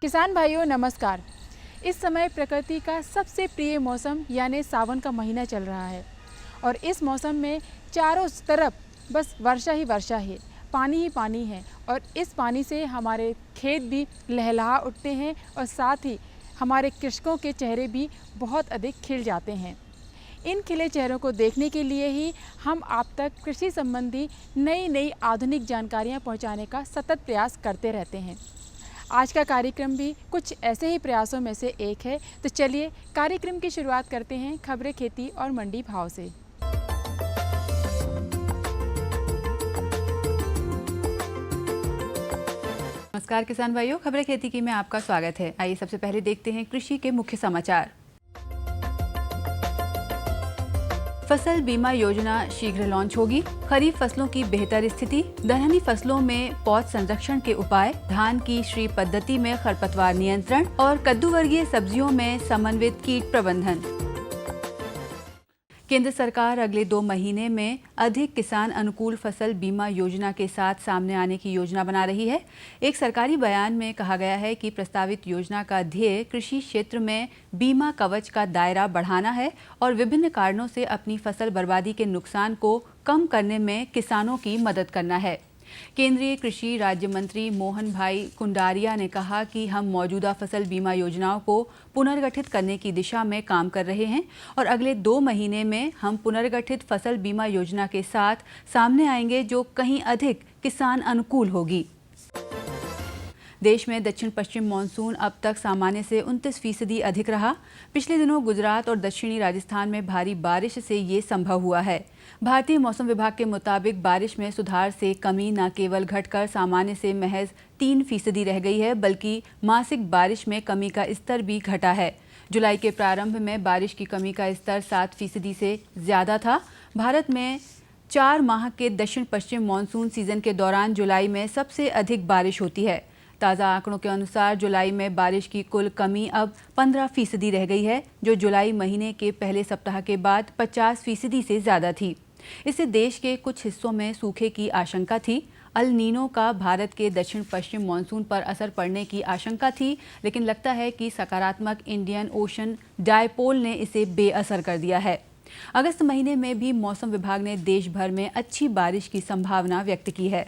किसान भाइयों नमस्कार। इस समय प्रकृति का सबसे प्रिय मौसम यानी सावन का महीना चल रहा है और इस मौसम में चारों तरफ बस वर्षा ही वर्षा है, पानी ही पानी है और इस पानी से हमारे खेत भी लहलहा उठते हैं और साथ ही हमारे कृषकों के चेहरे भी बहुत अधिक खिल जाते हैं। इन खिले चेहरों को देखने के लिए ही हम आप तक कृषि संबंधी नई नई आधुनिक जानकारियाँ पहुँचाने का सतत प्रयास करते रहते हैं। आज का कार्यक्रम भी कुछ ऐसे ही प्रयासों में से एक है। तो चलिए कार्यक्रम की शुरुआत करते हैं खबरें खेती और मंडी भाव से। नमस्कार किसान भाइयों, खबरें खेती की में आपका स्वागत है। आइए सबसे पहले देखते हैं कृषि के मुख्य समाचार। फसल बीमा योजना शीघ्र लॉन्च होगी। खरीफ फसलों की बेहतर स्थिति, दलहनी फसलों में पौध संरक्षण के उपाय, धान की श्री पद्धति में खरपतवार नियंत्रण और कद्दू वर्गीय सब्जियों में समन्वित कीट प्रबंधन। केंद्र सरकार अगले 2 महीने में अधिक किसान अनुकूल फसल बीमा योजना के साथ सामने आने की योजना बना रही है। एक सरकारी बयान में कहा गया है कि प्रस्तावित योजना का ध्येय कृषि क्षेत्र में बीमा कवच का दायरा बढ़ाना है और विभिन्न कारणों से अपनी फसल बर्बादी के नुकसान को कम करने में किसानों की मदद करना है। केंद्रीय कृषि राज्य मंत्री मोहन भाई कुंडारिया ने कहा कि हम मौजूदा फसल बीमा योजनाओं को पुनर्गठित करने की दिशा में काम कर रहे हैं और अगले 2 महीने में हम पुनर्गठित फसल बीमा योजना के साथ सामने आएंगे जो कहीं अधिक किसान अनुकूल होगी। देश में दक्षिण पश्चिम मानसून अब तक सामान्य से 29% अधिक रहा। पिछले दिनों गुजरात और दक्षिणी राजस्थान में भारी बारिश से ये संभव हुआ है। भारतीय मौसम विभाग के मुताबिक बारिश में सुधार से कमी न केवल घटकर सामान्य से महज 3% रह गई है, बल्कि मासिक बारिश में कमी का स्तर भी घटा है। जुलाई के प्रारंभ में बारिश की कमी का स्तर 7% से ज्यादा था। भारत में 4 माह के दक्षिण पश्चिम मानसून सीजन के दौरान जुलाई में सबसे अधिक बारिश होती है। ताज़ा आंकड़ों के अनुसार जुलाई में बारिश की कुल कमी अब 15% रह गई है, जो जुलाई महीने के पहले सप्ताह के बाद 50% से ज़्यादा थी। इससे देश के कुछ हिस्सों में सूखे की आशंका थी। अल नीनो का भारत के दक्षिण पश्चिम मानसून पर असर पड़ने की आशंका थी, लेकिन लगता है कि सकारात्मक इंडियन ओशन डायपोल ने इसे बेअसर कर दिया है। अगस्त महीने में भी मौसम विभाग ने देश भर में अच्छी बारिश की संभावना व्यक्त की है।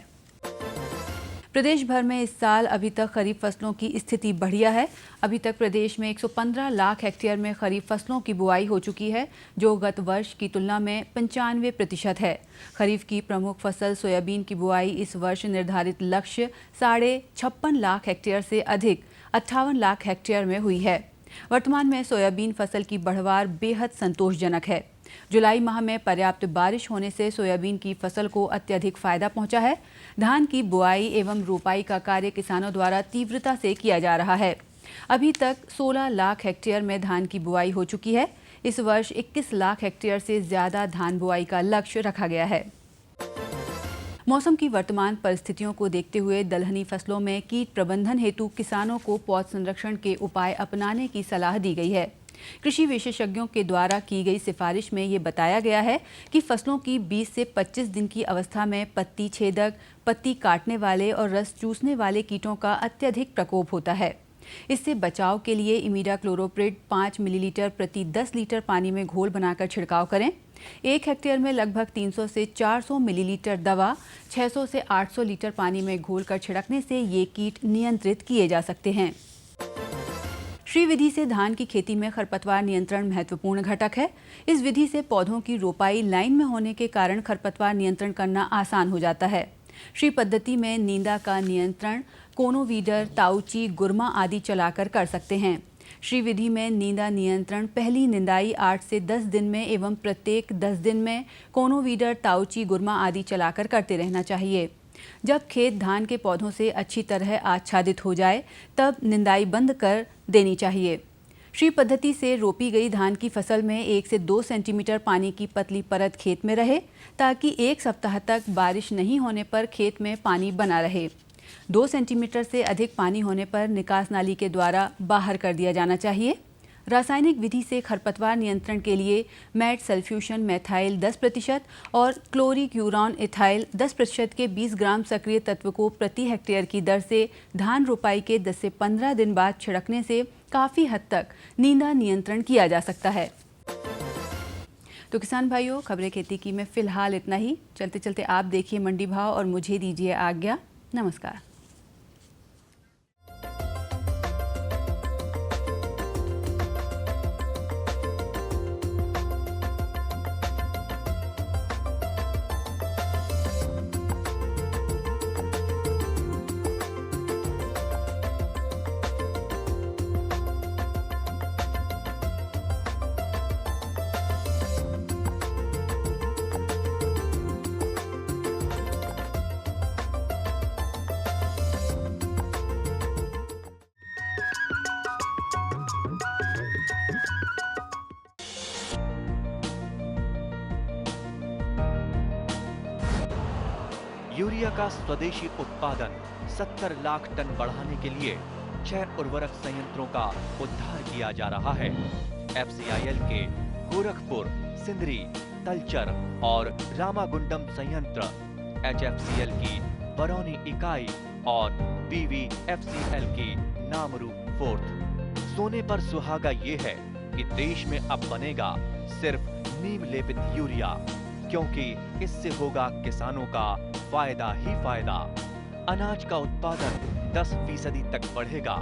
प्रदेश भर में इस साल अभी तक खरीफ फसलों की स्थिति बढ़िया है। अभी तक प्रदेश में 115 लाख हेक्टेयर में खरीफ फसलों की बुआई हो चुकी है, जो गत वर्ष की तुलना में 95% है। खरीफ की प्रमुख फसल सोयाबीन की बुआई इस वर्ष निर्धारित लक्ष्य 56.5 लाख हेक्टेयर से अधिक 58 लाख हेक्टेयर में हुई है। वर्तमान में सोयाबीन फसल की बढ़वार बेहद संतोषजनक है। जुलाई माह में पर्याप्त बारिश होने से सोयाबीन की फसल को अत्यधिक फायदा पहुंचा है। धान की बुआई एवं रोपाई का कार्य किसानों द्वारा तीव्रता से किया जा रहा है। अभी तक 16 लाख हेक्टेयर में धान की बुआई हो चुकी है। इस वर्ष 21 लाख हेक्टेयर से ज्यादा धान बुआई का लक्ष्य रखा गया है। मौसम की वर्तमान परिस्थितियों को देखते हुए दलहनी फसलों में कीट प्रबंधन हेतु किसानों को पौध संरक्षण के उपाय अपनाने की सलाह दी गई है। कृषि विशेषज्ञों के द्वारा की गई सिफारिश में ये बताया गया है कि फसलों की 20 से 25 दिन की अवस्था में पत्ती छेदक, पत्ती काटने वाले और रस चूसने वाले कीटों का अत्यधिक प्रकोप होता है। इससे बचाव के लिए इमिडाक्लोरोप्रिड 5 मिलीलीटर प्रति 10 लीटर पानी में घोल बनाकर छिड़काव करें। 1 हेक्टेयर में लगभग 300 से 400 मिलीलीटर दवा 600 से 800 लीटर पानी में घोलकर छिड़कने से ये कीट नियंत्रित किए जा सकते हैं। श्री विधि से धान की खेती में खरपतवार नियंत्रण महत्वपूर्ण घटक है। इस विधि से पौधों की रोपाई लाइन में होने के कारण खरपतवार नियंत्रण करना आसान हो जाता है। श्री पद्धति में नींदा का नियंत्रण कोनोवीडर, ताउची, गुरमा आदि चलाकर कर सकते हैं। श्री विधि में नींदा नियंत्रण पहली निंदाई 8 से 10 दिन में एवं प्रत्येक 10 दिन में कोनोवीडर, ताउची, गुरमा आदि चलाकर करते रहना चाहिए। जब खेत धान के पौधों से अच्छी तरह आच्छादित हो जाए तब निंदाई बंद कर देनी चाहिए। श्री पद्धति से रोपी गई धान की फसल में 1 से 2 सेंटीमीटर पानी की पतली परत खेत में रहे, ताकि 1 सप्ताह तक बारिश नहीं होने पर खेत में पानी बना रहे। 2 सेंटीमीटर से अधिक पानी होने पर निकास नाली के द्वारा बाहर कर दिया जाना चाहिए। रासायनिक विधि से खरपतवार नियंत्रण के लिए मैट सल्फ्यूशन मेथाइल 10% और क्लोरीक्यूरॉन इथाइल 10% के 20 ग्राम सक्रिय तत्व को प्रति हेक्टेयर की दर से धान रोपाई के 10 से 15 दिन बाद छिड़कने से काफ़ी हद तक नींदा नियंत्रण किया जा सकता है। तो किसान भाइयों, खबरें खेती की में फिलहाल इतना ही। चलते चलते आप देखिए मंडी भाव और मुझे दीजिए आज्ञा। नमस्कार। यूरिया का स्वदेशी उत्पादन 70 लाख टन बढ़ाने के लिए 6 उर्वरक संयंत्रों का उद्धार किया जा रहा है। FCIL के गोरखपुर, सिंदरी, तलचर और रामागुंडम संयंत्र, HFCL की बरौनी इकाई और BVFCL की नामरू फोर्थ। सोने पर सुहागा ये है कि देश में अब बनेगा सिर्फ नीम लेपित यूरिया, क्योंकि इससे होगा किसानों का फायदा ही फायदा। अनाज का उत्पादन 10% तक बढ़ेगा।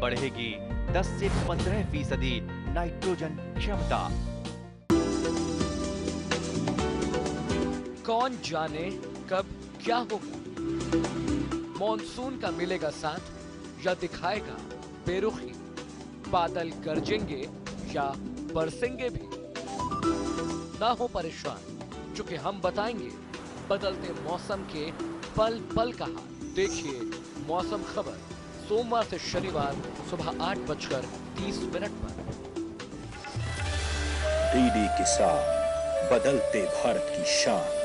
बढ़ेगी 10 से 15% नाइट्रोजन क्षमता। कौन जाने कब क्या होगा। मॉनसून का मिलेगा साथ या दिखाएगा बेरुखी। बादल गरजेंगे या बरसेंगे भी। ना हो परेशान, क्योंकि हम बताएंगे बदलते मौसम के पल पल का हाल। देखिए मौसम खबर सोमवार से शनिवार सुबह 8:30 पर। डीडी किसान, बदलते भारत की शान।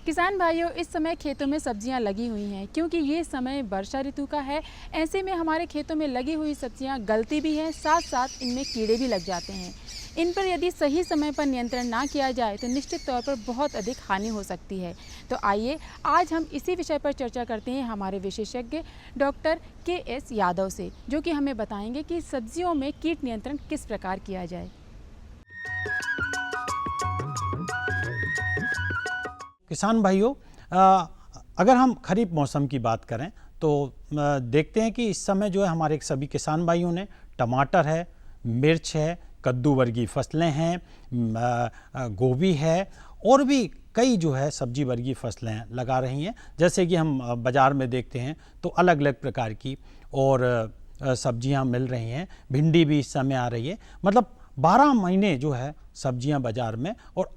किसान भाइयों, इस समय खेतों में सब्जियां लगी हुई हैं, क्योंकि ये समय वर्षा ऋतु का है। ऐसे में हमारे खेतों में लगी हुई सब्जियां गलती भी हैं, साथ साथ इनमें कीड़े भी लग जाते हैं। इन पर यदि सही समय पर नियंत्रण ना किया जाए तो निश्चित तौर पर बहुत अधिक हानि हो सकती है। तो आइए आज हम इसी विषय पर चर्चा करते हैं हमारे विशेषज्ञ डॉक्टर KS यादव से, जो कि हमें बताएंगे कि सब्जियों में कीट नियंत्रण किस प्रकार किया जाए। किसान भाइयों, अगर हम खरीफ मौसम की बात करें तो देखते हैं कि इस समय जो है हमारे सभी किसान भाइयों ने टमाटर है, मिर्च है, कद्दू वर्गीय फसलें हैं, गोभी है और भी कई जो है सब्जी वर्गीय फसलें लगा रही हैं। जैसे कि हम बाज़ार में देखते हैं तो अलग अलग प्रकार की और सब्जियां मिल रही हैं। भिंडी भी इस समय आ रही है। मतलब 12 महीने जो है सब्जियां बाज़ार में और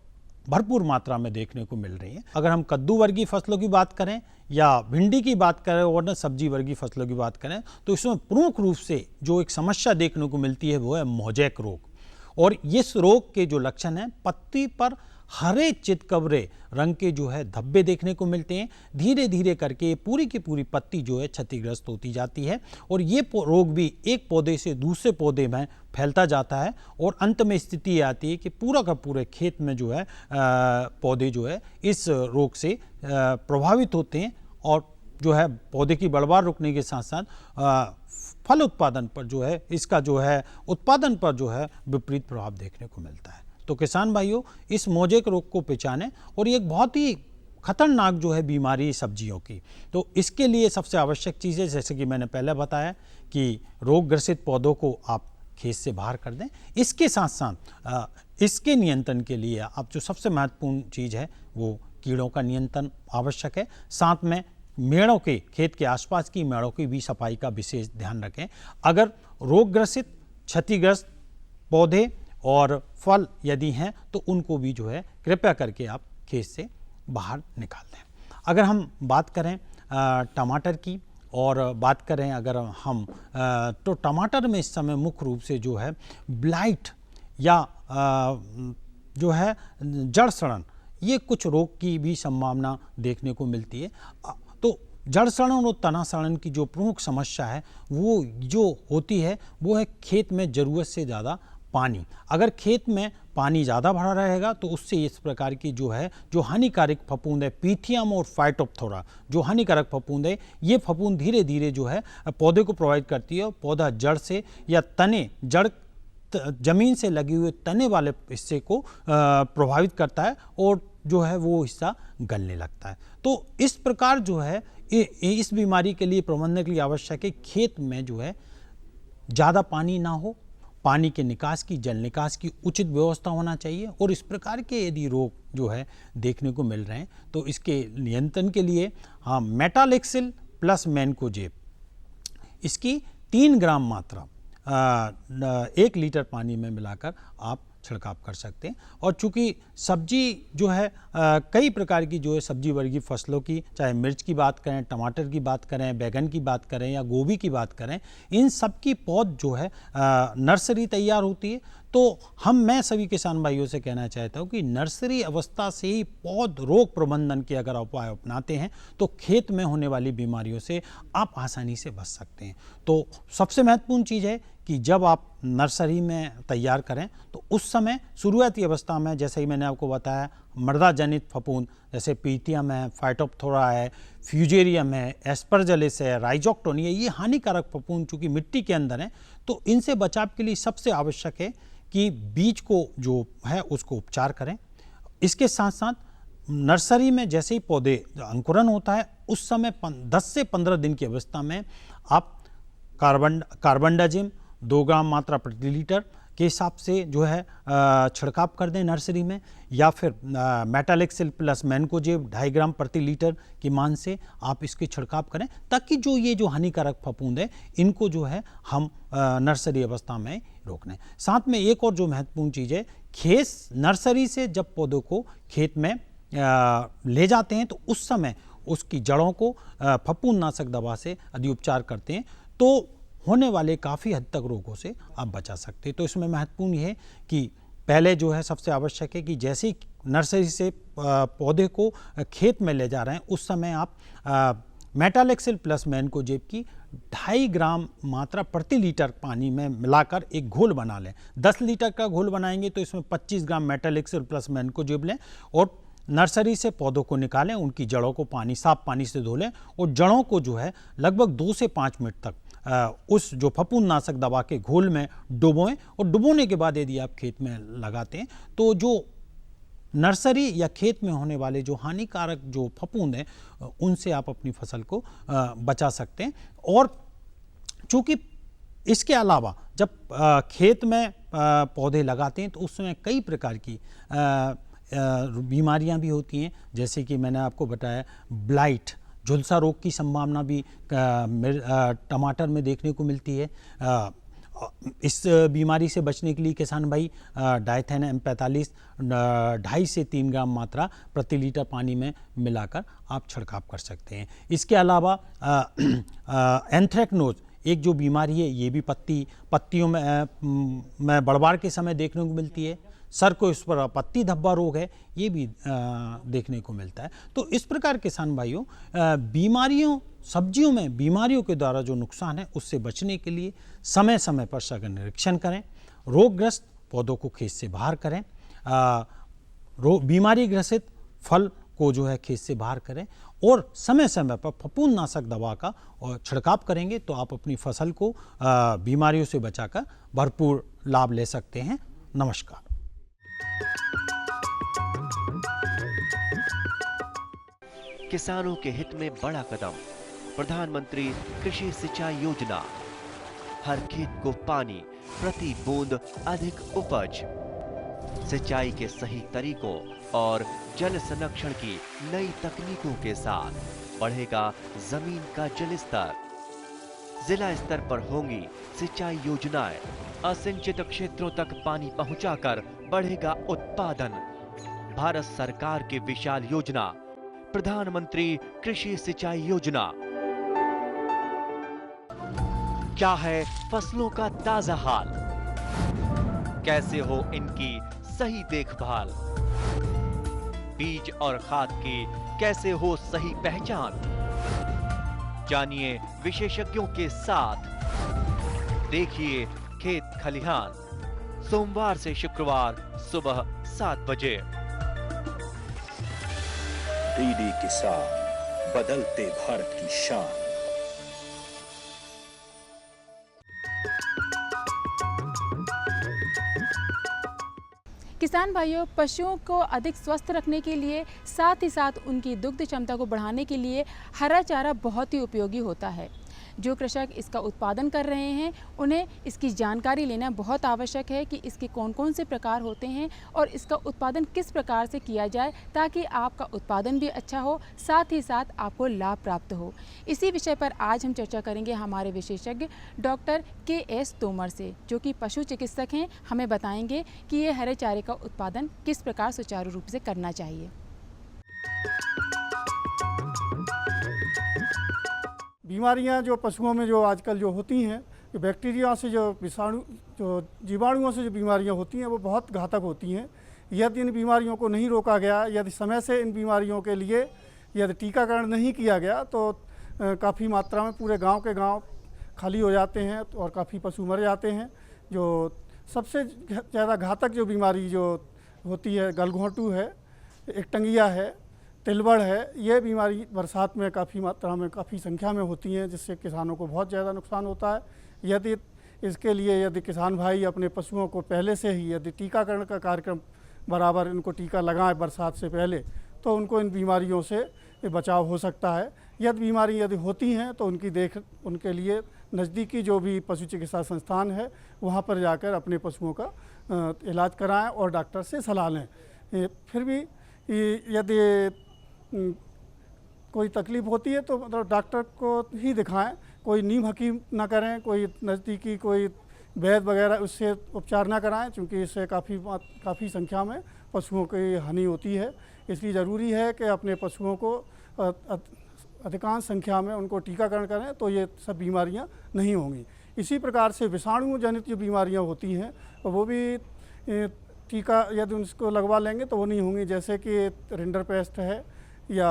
भरपूर मात्रा में देखने को मिल रही है। अगर हम कद्दू वर्गीय फसलों की बात करें या भिंडी की बात करें और न सब्जी वर्गीय फसलों की बात करें तो इसमें प्रमुख रूप से जो एक समस्या देखने को मिलती है वो है मोज़ेक रोग। और इस रोग के जो लक्षण हैं, पत्ती पर हरे चितकबरे रंग के जो है धब्बे देखने को मिलते हैं। धीरे धीरे करके पूरी की पूरी पत्ती जो है क्षतिग्रस्त होती जाती है और ये रोग भी एक पौधे से दूसरे पौधे में फैलता जाता है और अंत में स्थिति ये आती है कि पूरा का पूरे खेत में जो है पौधे जो है इस रोग से प्रभावित होते हैं और जो है पौधे की बढ़वार रुकने के साथ साथ फल उत्पादन पर जो है इसका जो है उत्पादन पर जो है विपरीत प्रभाव देखने को मिलता है। तो किसान भाइयों, इस मोज़ेक रोग को पहचानें और ये एक बहुत ही खतरनाक जो है बीमारी सब्जियों की। तो इसके लिए सबसे आवश्यक चीज़ है, जैसे कि मैंने पहले बताया, कि रोग ग्रसित पौधों को आप खेत से बाहर कर दें। इसके साथ साथ इसके नियंत्रण के लिए आप जो सबसे महत्वपूर्ण चीज़ है वो कीड़ों का नियंत्रण आवश्यक है। साथ में मेड़ों के खेत के आसपास की मेड़ों की भी सफाई का विशेष ध्यान रखें। अगर रोग ग्रसित क्षतिग्रस्त पौधे और फल यदि हैं तो उनको भी जो है कृपया करके आप खेत से बाहर निकाल दें। अगर हम बात करें टमाटर की और बात करें अगर हम तो टमाटर में इस समय मुख्य रूप से जो है ब्लाइट या जो है जड़ सड़न, ये कुछ रोग की भी संभावना देखने को मिलती है। तो जड़ सड़न और तना सड़न की जो प्रमुख समस्या है वो जो होती है वो है खेत में ज़रूरत से ज़्यादा पानी। अगर खेत में पानी ज़्यादा भरा रहेगा तो उससे इस प्रकार की जो हानिकारक फफूंद है पीथियम और फाइटोप्थोरा, जो हानिकारक फफूंद है, ये फफूंद धीरे धीरे जो है पौधे को प्रभावित करती है और पौधा जड़ से या जड़ जमीन से लगे हुए तने वाले हिस्से को प्रभावित करता है और जो है वो हिस्सा गलने लगता है। तो इस प्रकार जो है इस बीमारी के लिए प्रबंधन के लिए आवश्यक है खेत में जो है ज़्यादा पानी ना हो, पानी के निकास की, जल निकास की उचित व्यवस्था होना चाहिए। और इस प्रकार के यदि रोग जो है देखने को मिल रहे हैं तो इसके नियंत्रण के लिए मेटालेक्सिल प्लस मैनकोजेब, इसकी 3 ग्राम मात्रा 1 लीटर पानी में मिलाकर आप छिड़काव कर सकते हैं। और चूंकि सब्जी जो है कई प्रकार की जो है सब्जी वर्गीय फसलों की, चाहे मिर्च की बात करें, टमाटर की बात करें, बैगन की बात करें या गोभी की बात करें, इन सब की पौध जो है नर्सरी तैयार होती है। तो मैं सभी किसान भाइयों से कहना चाहता हूँ कि नर्सरी अवस्था से ही पौध रोग प्रबंधन के अगर उपाय अपनाते हैं तो खेत में होने वाली बीमारियों से आप आसानी से बच सकते हैं। तो सबसे महत्वपूर्ण चीज़ है कि जब आप नर्सरी में तैयार करें तो उस समय शुरुआती अवस्था में, जैसे ही मैंने आपको बताया, मृदा जनित फफूंद जैसे पीथियम है, फाइटोप्थोरा है, फ्यूजेरियम है, एस्परजिलस है, राइजोक्टोनी है, ये हानिकारक फफूंद चूँकि मिट्टी के अंदर हैं, तो इनसे बचाव के लिए सबसे आवश्यक है कि बीज को जो है उसको उपचार करें। इसके साथ साथ नर्सरी में जैसे ही पौधे अंकुरन होता है उस समय 10 से 15 दिन की अवस्था में आप कार्बनडाजिम 2 ग्राम मात्रा प्रति लीटर के हिसाब से जो है छिड़काव कर दें नर्सरी में, या फिर मेटालेक्सिल प्लस मैनकोजेब 2.5 ग्राम प्रति लीटर की मान से आप इसके छिड़काव करें, ताकि ये जो हानिकारक फफूंद है इनको जो है हम नर्सरी अवस्था में रोक लें। साथ में एक और जो महत्वपूर्ण चीज़ है, नर्सरी से जब पौधों को खेत में ले जाते हैं तो उस समय उसकी जड़ों को फफूंदनाशक दवा से यदि उपचार करते हैं तो होने वाले काफ़ी हद तक रोगों से आप बचा सकते हैं। तो इसमें महत्वपूर्ण ये है कि पहले जो है सबसे आवश्यक है कि जैसे ही नर्सरी से पौधे को खेत में ले जा रहे हैं उस समय आप मेटालेक्सिल प्लस मैनकोजेब की 2.5 ग्राम मात्रा प्रति लीटर पानी में मिलाकर एक घोल बना लें। 10 लीटर का घोल बनाएंगे तो इसमें 25 ग्राम मेटालेक्सिल प्लस मैनकोजेब लें और नर्सरी से पौधों को निकालें, उनकी जड़ों को साफ पानी से धो लें और जड़ों को जो है लगभग 2 से 5 मिनट तक उस जो फफूंदनाशक दवा के घोल में डुबोएं। और डुबोने के बाद यदि आप खेत में लगाते हैं तो जो नर्सरी या खेत में होने वाले जो हानिकारक जो फफूंद हैं उनसे आप अपनी फसल को बचा सकते हैं। और चूँकि इसके अलावा जब खेत में पौधे लगाते हैं तो उसमें कई प्रकार की बीमारियां भी होती हैं, जैसे कि मैंने आपको बताया ब्लाइट, झुलसा रोग की संभावना भी टमाटर में देखने को मिलती है। इस बीमारी से बचने के लिए किसान भाई डाइथेन M45 2.5 से 3 ग्राम मात्रा प्रति लीटर पानी में मिलाकर आप छिड़काव कर सकते हैं। इसके अलावा एंथ्रेक्नोज एक जो बीमारी है ये भी पत्तियों में बढ़वार के समय देखने को मिलती है। सर को इस पर पत्ती धब्बा रोग है, ये भी देखने को मिलता है। तो इस प्रकार किसान भाइयों सब्जियों में बीमारियों के द्वारा जो नुकसान है उससे बचने के लिए समय समय पर सघन निरीक्षण करें, रोगग्रस्त पौधों को खेत से बाहर करें, बीमारी ग्रसित फल को जो है खेत से बाहर करें और समय समय पर फफूंदनाशक दवा का छिड़काव करेंगे तो आप अपनी फसल को बीमारियों से बचाकर भरपूर लाभ ले सकते हैं। नमस्कार। किसानों के हित में बड़ा कदम, प्रधानमंत्री कृषि सिंचाई योजना। हर खेत को पानी, प्रति बूंद अधिक उपज। सिंचाई के सही तरीकों और जल संरक्षण की नई तकनीकों के साथ बढ़ेगा जमीन का जल स्तर। जिला स्तर पर होंगी सिंचाई योजनाएं, असिंचित क्षेत्रों तक पानी पहुंचाकर बढ़ेगा उत्पादन। भारत सरकार की विशाल योजना प्रधानमंत्री कृषि सिंचाई योजना। क्या है फसलों का ताजा हाल, कैसे हो इनकी सही देखभाल। बीज और खाद की कैसे हो सही पहचान, जानिए विशेषज्ञों के साथ। देखिए खेत खलिहान, सोमवार से शुक्रवार सुबह 7 बजे। डीडी किसान, बदलते भारत की शान। किसान भाइयों, पशुओं को अधिक स्वस्थ रखने के लिए साथ ही साथ उनकी दुग्ध क्षमता को बढ़ाने के लिए हरा चारा बहुत ही उपयोगी होता है। जो कृषक इसका उत्पादन कर रहे हैं उन्हें इसकी जानकारी लेना बहुत आवश्यक है कि इसके कौन कौन से प्रकार होते हैं और इसका उत्पादन किस प्रकार से किया जाए ताकि आपका उत्पादन भी अच्छा हो, साथ ही साथ आपको लाभ प्राप्त हो। इसी विषय पर आज हम चर्चा करेंगे हमारे विशेषज्ञ डॉक्टर के.एस. तोमर से, जो कि पशु चिकित्सक हैं। हमें बताएंगे कि ये हरे चारे का उत्पादन किस प्रकार सुचारू रूप से करना चाहिए। बीमारियां जो पशुओं में जो आजकल जो होती हैं, ये बैक्टीरिया से जो विषाणु जो जीवाणुओं से जो बीमारियां होती हैं वो बहुत घातक होती हैं। यदि इन बीमारियों को नहीं रोका गया, यदि समय से इन बीमारियों के लिए यदि टीकाकरण नहीं किया गया तो काफ़ी मात्रा में पूरे गांव के गांव खाली हो जाते हैं और काफ़ी पशु मर जाते हैं। जो सबसे ज़्यादा घातक जो बीमारी जो होती है, गलघोंटू है, एकटंगिया है, तिलबड़ है, ये बीमारी बरसात में काफ़ी मात्रा में काफ़ी संख्या में होती हैं, जिससे किसानों को बहुत ज़्यादा नुकसान होता है। यदि इसके लिए यदि किसान भाई अपने पशुओं को पहले से ही यदि टीकाकरण का कार्यक्रम बराबर इनको टीका लगाएं बरसात से पहले, तो उनको इन बीमारियों से बचाव हो सकता है। यदि बीमारी यदि होती हैं तो उनके लिए नज़दीकी जो भी पशु चिकित्सा संस्थान है वहाँ पर जाकर अपने पशुओं का इलाज कराएं और डॉक्टर से सलाह लें। फिर भी यदि कोई तकलीफ़ होती है तो मतलब डॉक्टर को ही दिखाएं, कोई नीम हकीम ना करें, कोई नज़दीकी कोई वैद्य वगैरह उससे उपचार ना कराएं, क्योंकि इससे काफ़ी संख्या में पशुओं की हानि होती है। इसलिए ज़रूरी है कि अपने पशुओं को अधिकांश संख्या में उनको टीकाकरण करें तो ये सब बीमारियां नहीं होंगी। इसी प्रकार से विषाणु जनित जो बीमारियां होती हैं वो भी टीका यदि उनको लगवा लेंगे तो वो नहीं होंगी, जैसे कि रिंडरपेस्ट है या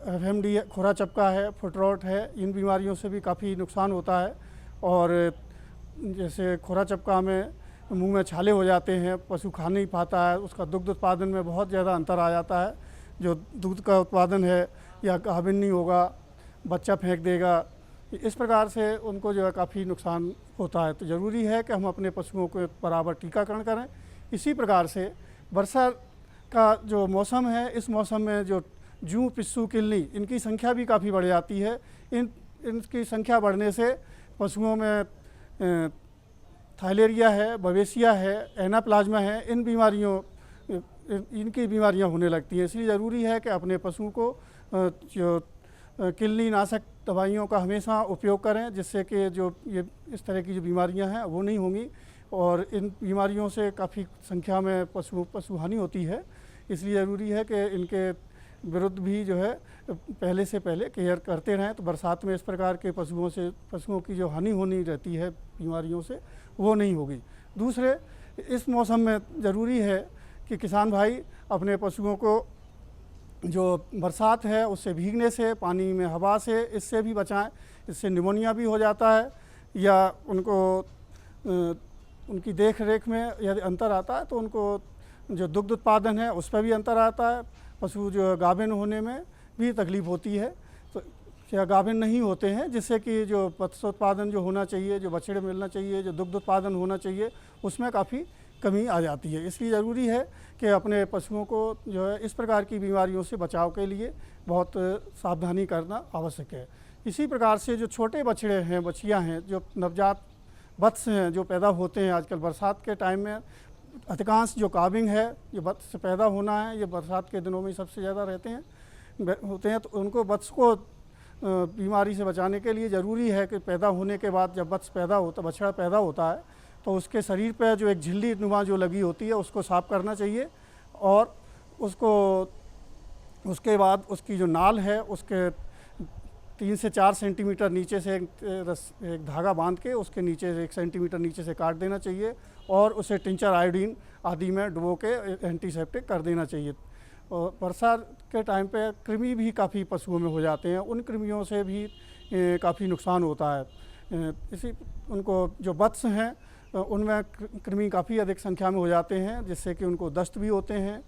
एफएमडी है, खुरा चपका है, फुट रॉट है। इन बीमारियों से भी काफ़ी नुकसान होता है। और जैसे खुरा चपका में मुंह में छाले हो जाते हैं, पशु खा नहीं पाता है, उसका दुग्ध उत्पादन में बहुत ज़्यादा अंतर आ जाता है। जो दूध का उत्पादन है या गाभिन नहीं होगा, बच्चा फेंक देगा, इस प्रकार से उनको जो है काफ़ी नुकसान होता है। तो ज़रूरी है कि हम अपने पशुओं को बराबर टीकाकरण करें। इसी प्रकार से वर्षा का जो मौसम है, इस मौसम में जो जूं, पिस्सू, किल्ली, इनकी संख्या भी काफ़ी बढ़ जाती है। इनकी संख्या बढ़ने से पशुओं में थाइलेरिया है, बवेसिया है, एनाप्लाज्मा है, इनकी बीमारियां होने लगती हैं। इसलिए ज़रूरी है कि अपने पशुओं को जो किल्ली नाशक दवाइयों का हमेशा उपयोग करें, जिससे कि जो ये इस तरह की जो बीमारियां हैं वो नहीं होंगी। और इन बीमारियों से काफ़ी संख्या में पशु हानि होती है। इसलिए ज़रूरी है कि इनके विरुद्ध भी जो है पहले से पहले केयर करते रहें। तो बरसात में इस प्रकार के पशुओं की जो हानि होनी रहती है बीमारियों से, वो नहीं होगी। दूसरे, इस मौसम में ज़रूरी है कि किसान भाई अपने पशुओं को जो बरसात है उससे भीगने से, पानी में हवा से, इससे भी बचाएं। इससे निमोनिया भी हो जाता है या उनकी देख रेख में यदि अंतर आता है तो उनको जो दुग्ध उत्पादन है उस पर भी अंतर आता है। पशु जो गाभिन होने में भी तकलीफ़ होती है, तो या गाभिन नहीं होते हैं, जिससे कि जो मत्स्य उत्पादन जो होना चाहिए, जो बछड़े मिलना चाहिए, जो दुग्ध उत्पादन होना चाहिए, उसमें काफ़ी कमी आ जाती है। इसलिए ज़रूरी है कि अपने पशुओं को जो है इस प्रकार की बीमारियों से बचाव के लिए बहुत सावधानी करना आवश्यक है। इसी प्रकार से जो छोटे बछड़े हैं, बछियाँ हैं, जो नवजात वत्स हैं जो पैदा होते हैं आजकल बरसात के टाइम में, अधिकांश जो काविंग है, ये वत्स पैदा होना है, ये बरसात के दिनों में सबसे ज़्यादा होते हैं। तो उनको वत्स को बीमारी से बचाने के लिए ज़रूरी है कि पैदा होने के बाद जब बछड़ा पैदा होता है तो उसके शरीर पर जो एक झिल्ली नुमा जो लगी होती है उसको साफ़ करना चाहिए। और उसके बाद उसकी जो नाल है उसके 3 से 4 सेंटीमीटर नीचे से एक धागा बांध के उसके नीचे 1 सेंटीमीटर नीचे से काट देना चाहिए और उसे टिंचर आयोडीन आदि में डुबो के एंटीसेप्टिक कर देना चाहिए। और वर्षा के टाइम पे कृमि भी काफ़ी पशुओं में हो जाते हैं, उन कृमियों से भी काफ़ी नुकसान होता है। इसी उनको जो वत्स हैं उनमें कृमि काफ़ी अधिक संख्या में हो जाते हैं, जिससे कि उनको दस्त भी होते हैं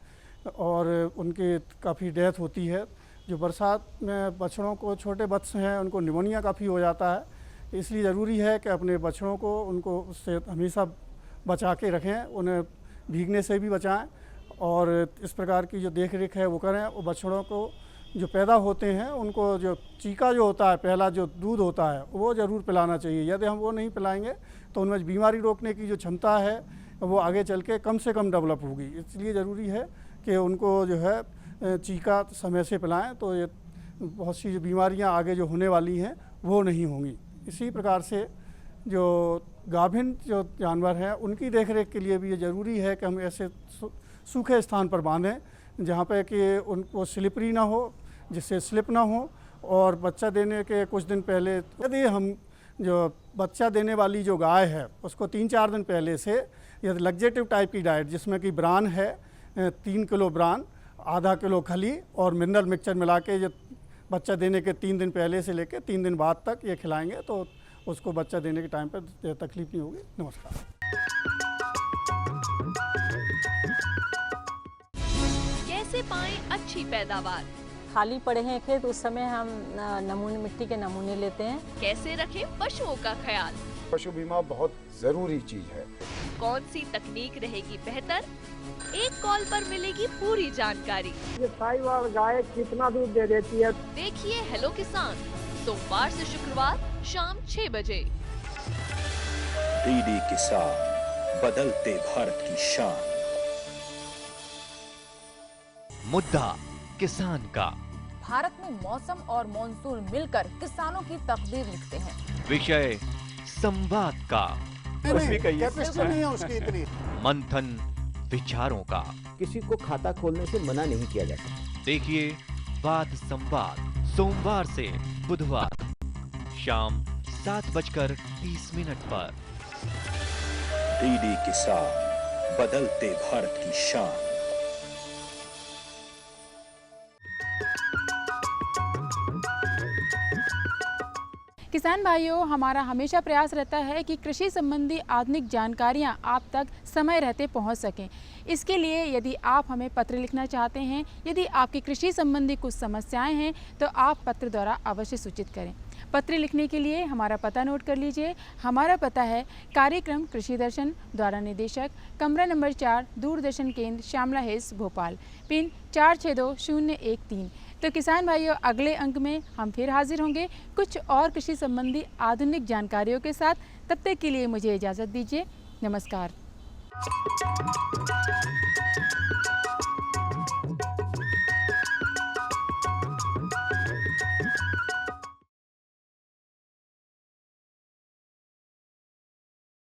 और उनकी काफ़ी डेथ होती है। जो बरसात में बछड़ों को, छोटे वत्स हैं, उनको निमोनिया काफ़ी हो जाता है। इसलिए ज़रूरी है कि अपने बछड़ों को उनको उससे हमेशा बचा के रखें, उन्हें भीगने से भी बचाएं और इस प्रकार की जो देख रेख है वो करें। वो बछड़ों को जो पैदा होते हैं उनको जो चीका जो होता है, पहला जो दूध होता है, वो ज़रूर पिलाना चाहिए। यदि हम वो नहीं पिलाएंगे तो उनमें बीमारी रोकने की जो क्षमता है वो आगे चल के कम से कम डेवलप होगी। इसलिए ज़रूरी है कि उनको जो है चीका समय से पिलाएं, तो ये बहुत सी बीमारियां आगे जो होने वाली हैं वो नहीं होंगी। इसी प्रकार से जो गाभिन जो जानवर हैं उनकी देखरेख के लिए भी ये ज़रूरी है कि हम ऐसे सूखे स्थान पर बांधें जहाँ पे कि उनको स्लिपरी ना हो, जिससे स्लिप ना हो। और बच्चा देने के कुछ दिन पहले यदि हम जो बच्चा देने वाली जो गाय है उसको 3-4 दिन पहले से यदि लग्जेटिव टाइप की डाइट, जिसमें कि ब्रान है 3 किलो ब्रान, आधा किलो खली और मिनरल मिक्सचर मिला के जो बच्चा देने के 3 दिन पहले से लेकर 3 दिन बाद तक ये खिलाएंगे तो उसको बच्चा देने के टाइम पर तकलीफ नहीं होगी। नमस्कार। कैसे पाएं अच्छी पैदावार? खाली पड़े हैं खेत, उस समय हम नमूने, मिट्टी के नमूने लेते हैं। कैसे रखें पशुओं का ख्याल? पशु बीमा बहुत जरूरी चीज है। कौन सी तकनीक रहेगी बेहतर? एक कॉल पर मिलेगी पूरी जानकारी। ये साहिवाल गाय कितना दूध दे देती है? देखिए हेलो किसान, सोमवार से शुक्रवार शाम 6 बजे। डीडी किसान, बदलते भारत की शान। मुद्दा किसान का। भारत में मौसम और मॉनसून मिलकर किसानों की तकदीर लिखते हैं। विषय संवाद का। कैपेसिटी नहीं है उसकी इतनी। मंथन विचारों का। किसी को खाता खोलने से मना नहीं किया जाता। देखिए वाद संवाद सोमवार से बुधवार शाम 7:30 पर। डीडी किसान, बदलते भारत की शान। किसान भाइयों, हमारा हमेशा प्रयास रहता है कि कृषि संबंधी आधुनिक जानकारियां आप तक समय रहते पहुंच सकें। इसके लिए यदि आप हमें पत्र लिखना चाहते हैं, यदि आपकी कृषि संबंधी कुछ समस्याएं हैं तो आप पत्र द्वारा अवश्य सूचित करें। पत्र लिखने के लिए हमारा पता नोट कर लीजिए। हमारा पता है कार्यक्रम कृषि दर्शन, द्वारा निदेशक, कमरा नंबर 4, दूरदर्शन केंद्र, श्यामला हिल्स, भोपाल, पिन 462013। तो किसान भाइयों, अगले अंक में हम फिर हाजिर होंगे कुछ और कृषि संबंधी आधुनिक जानकारियों के साथ। तब तक के लिए मुझे इजाज़त दीजिए। नमस्कार।